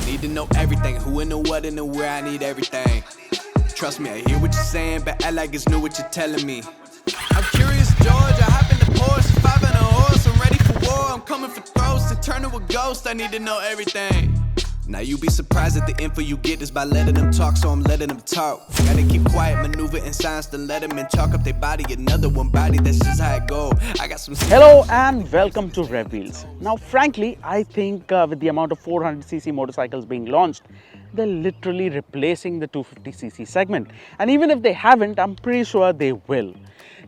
need to know everything, who and the what and the where, I need everything. Trust me, I hear what you're saying, but act like it's new what you're telling me. I'm curious, George, I hop in the Porsche, 5 and a horse, I'm ready for war, I'm coming for throats, to turn to a ghost, I need to know everything. Now you be surprised at the info you get is by letting them talk, so I'm letting them talk. Gotta keep quiet, maneuver in silence, then let them in, chalk up their body, another one body, that's just how it go. I got some. Hello and welcome to RevWheels. Now frankly, I think with the amount of 400cc motorcycles being launched, they're literally replacing the 250cc segment. And even if they haven't, I'm pretty sure they will.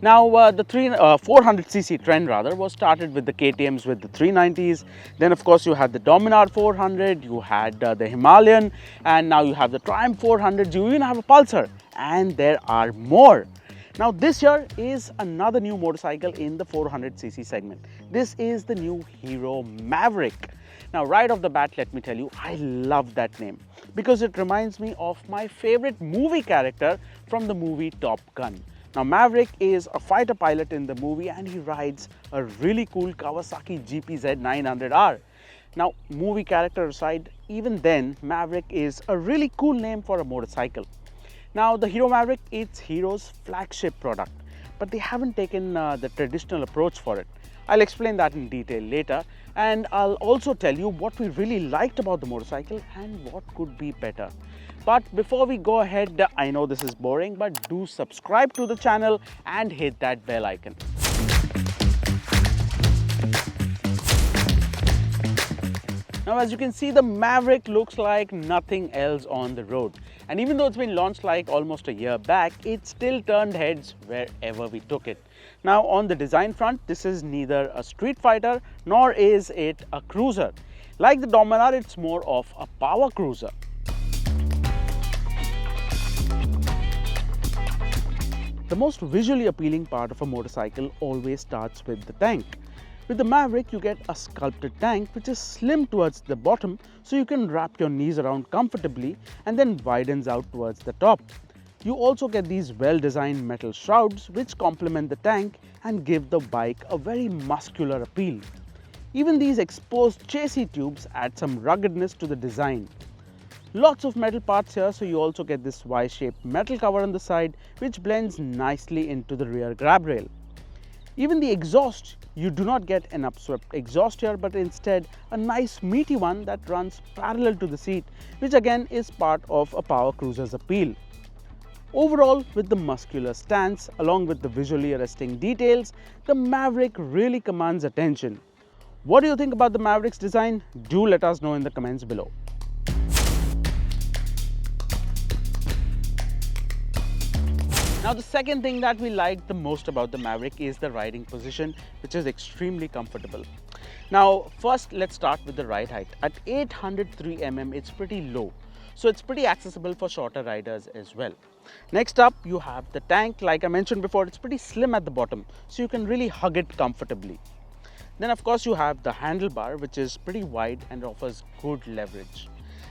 Now the 400cc trend was started with the KTMs with the 390s. Then of course you had the Dominar 400, you had the Himalayan, and now you have the Triumph 400, you even have a Pulsar, and there are more. Now this year is another new motorcycle in the 400cc segment. This is the new Hero Maverick. Now right off the bat, let me tell you, I love that name because it reminds me of my favorite movie character from the movie Top Gun. Now Maverick is a fighter pilot in the movie and he rides a really cool Kawasaki GPZ 900R. Now movie character aside, even then Maverick is a really cool name for a motorcycle. Now the Hero Maverick, it's Hero's flagship product, but they haven't taken the traditional approach for it. I'll explain that in detail later, and I'll also tell you what we really liked about the motorcycle and what could be better. But before we go ahead, I know this is boring, but do subscribe to the channel and hit that bell icon. Now as you can see, the Maverick looks like nothing else on the road. And even though it's been launched like almost a year back, it still turned heads wherever we took it. Now on the design front, this is neither a street fighter nor is it a cruiser. Like the Dominar, it's more of a power cruiser. The most visually appealing part of a motorcycle always starts with the tank. With the Maverick, you get a sculpted tank which is slim towards the bottom so you can wrap your knees around comfortably and then widens out towards the top. You also get these well-designed metal shrouds which complement the tank and give the bike a very muscular appeal. Even these exposed chassis tubes add some ruggedness to the design. Lots of metal parts here, so you also get this Y-shaped metal cover on the side which blends nicely into the rear grab rail. Even the exhaust, you do not get an upswept exhaust here, but instead a nice meaty one that runs parallel to the seat, which again is part of a power cruiser's appeal. Overall, with the muscular stance along with the visually arresting details, the Maverick really commands attention. What do you think about the Maverick's design? Do let us know in the comments below. Now the second thing that we liked the most about the Maverick is the riding position, which is extremely comfortable. Now first let's start with the ride height. At 803 mm it's pretty low, so it's pretty accessible for shorter riders as well. Next up you have the tank. Like I mentioned before, it's pretty slim at the bottom, so you can really hug it comfortably. Then of course you have the handlebar, which is pretty wide and offers good leverage.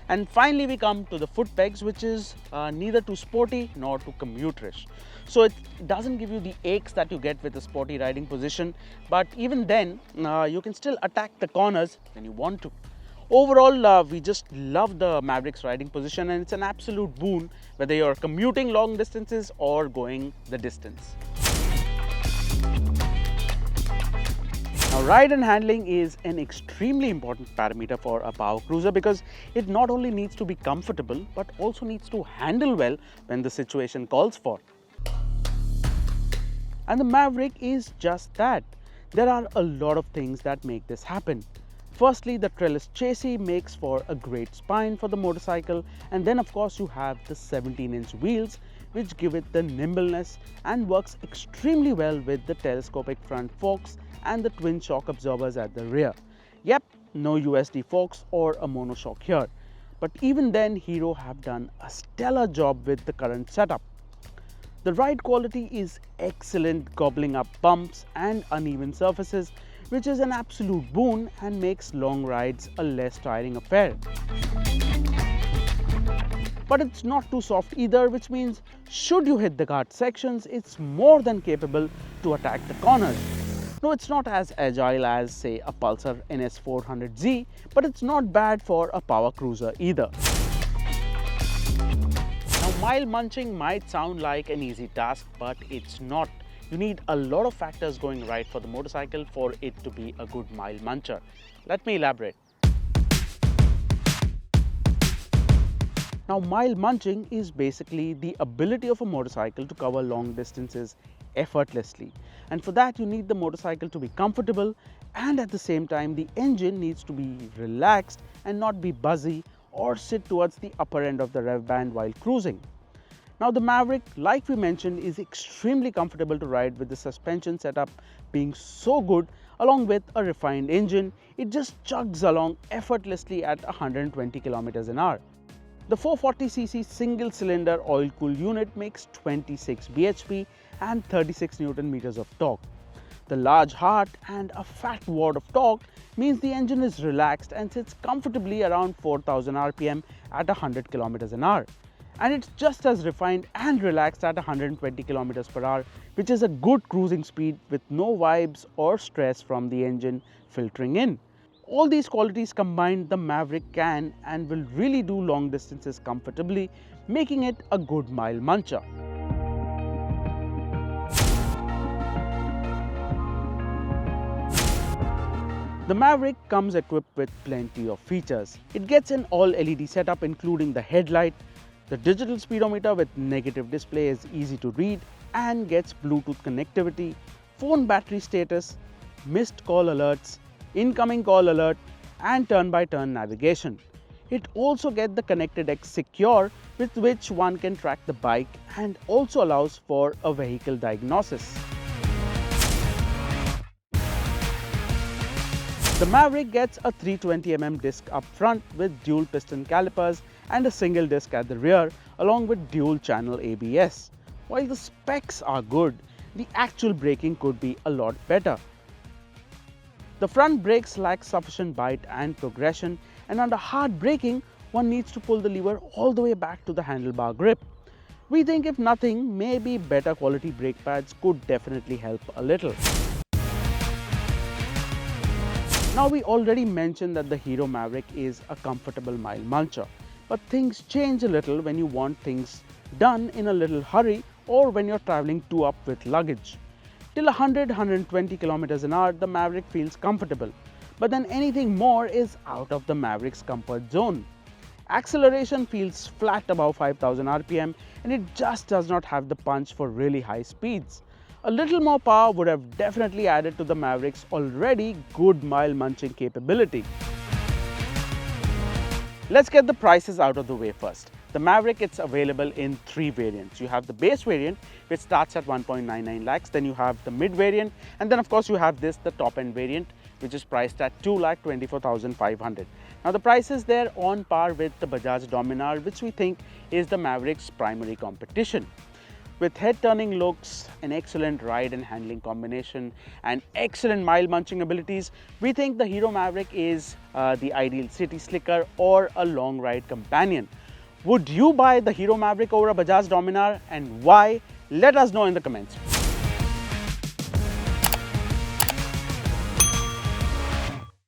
And finally we come to the foot pegs, which is neither too sporty nor too commuterish. So it doesn't give you the aches that you get with a sporty riding position, but even then you can still attack the corners when you want to. Overall, we just love the Maverick's riding position, and it's an absolute boon whether you're commuting long distances or going the distance. Now, ride and handling is an extremely important parameter for a power cruiser because it not only needs to be comfortable but also needs to handle well when the situation calls for. And the Maverick is just that. There are a lot of things that make this happen. Firstly, the trellis chassis makes for a great spine for the motorcycle, and then of course you have the 17-inch wheels which give it the nimbleness and works extremely well with the telescopic front forks and the twin shock absorbers at the rear. Yep, no USD forks or a monoshock here. But even then, Hero have done a stellar job with the current setup. The ride quality is excellent, gobbling up bumps and uneven surfaces, which is an absolute boon and makes long rides a less tiring affair. But it's not too soft either, which means should you hit the guard sections, it's more than capable to attack the corners. No, it's not as agile as, say, a Pulsar NS400Z, but it's not bad for a power cruiser either. Now, mile munching might sound like an easy task, but it's not. You need a lot of factors going right for the motorcycle for it to be a good mile muncher. Let me elaborate. Now, mile munching is basically the ability of a motorcycle to cover long distances effortlessly. And for that, you need the motorcycle to be comfortable, and at the same time, the engine needs to be relaxed and not be buzzy or sit towards the upper end of the rev band while cruising. Now, the Maverick, like we mentioned, is extremely comfortable to ride with the suspension setup being so good. Along with a refined engine, it just chugs along effortlessly at 120 kilometers an hour. The 440cc single cylinder oil cooled unit makes 26 bhp and 36 Newton meters of torque. The large heart and a fat wad of torque means the engine is relaxed and sits comfortably around 4000 rpm at 100 kilometers an hour. And it's just as refined and relaxed at 120 kilometers per hour, which is a good cruising speed with no vibes or stress from the engine filtering in. All these qualities combined, the Maverick can and will really do long distances comfortably, making it a good mile muncher. The Maverick comes equipped with plenty of features. It gets an all LED setup including the headlight. The digital speedometer with negative display is easy to read and gets Bluetooth connectivity, phone battery status, missed call alerts, incoming call alert, and turn-by-turn navigation. It also gets the Connected X Secure, with which one can track the bike, and also allows for a vehicle diagnosis. The Maverick gets a 320mm disc up front with dual piston calipers and a single disc at the rear, along with dual channel ABS. While the specs are good, the actual braking could be a lot better. The front brakes lack sufficient bite and progression, and under hard braking, one needs to pull the lever all the way back to the handlebar grip. We think if nothing, maybe better quality brake pads could definitely help a little. Now, we already mentioned that the Hero Maverick is a comfortable mile muncher, but things change a little when you want things done in a little hurry or when you're traveling 2 up with luggage. Till 100-120 kilometers an hour, the Maverick feels comfortable, but then anything more is out of the Maverick's comfort zone. Acceleration feels flat above 5000 rpm, and it just does not have the punch for really high speeds. A little more power would have definitely added to the Maverick's already good mile munching capability. Let's get the prices out of the way first. The Maverick, it's available in 3 variants. You have the base variant, which starts at 1.99 lakhs, then you have the mid variant, and then of course you have this, the top end variant, which is priced at 2,24,500. Now the price is there on par with the Bajaj Dominar, which we think is the Maverick's primary competition. With head-turning looks, an excellent ride and handling combination, and excellent mile munching abilities, we think the Hero Maverick is the ideal city slicker or a long ride companion. Would you buy the Hero Maverick over a Bajaj Dominar, and why? Let us know in the comments.